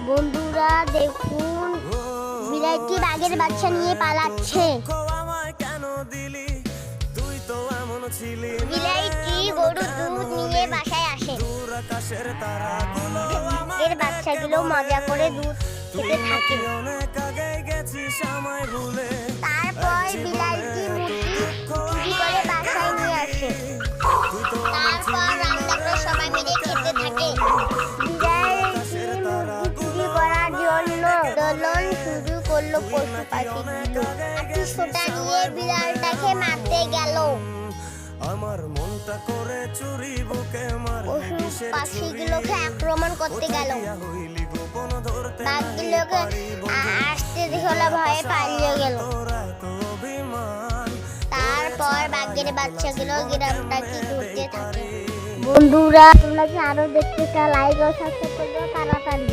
বন্ধুরা দেখুন, বিড়ালটি বাঘের বাচ্চা নিয়ে পালাচ্ছে। বিড়ালটি গরুর দুধ নিয়ে বাসায় আসে। বাঘের বাচ্চাগুলো মজা করে দুধ খেতে থাকে। তারপর বিড়ালটি মুরগি চুরি করে বাসায় নিয়ে আসে। তারপর রান্না করে সবাই মিলে খেতে থাকে। বিড়ালটি মুরগি চুরি করার জন্য দোলন শুরু করলো পশু পাখিগুলো। লাঠি সোঁটা নিয়ে বিড়ালটাকে মারতে গেল। পশু পাখিগুলোকে আক্রমণ করতে গেল। বাঘগুলোকে আসতে দেখলে ভয়ে পালিয়ে গেল। তারপর বাঘের বাচ্চাগুলো গ্রামটাকে ঘুরতে থাকে। বন্ধুরা, তোমরা কি আরো দেখতে চাও? লাইক ও সাবস্ক্রাইব করো তাড়াতাড়ি।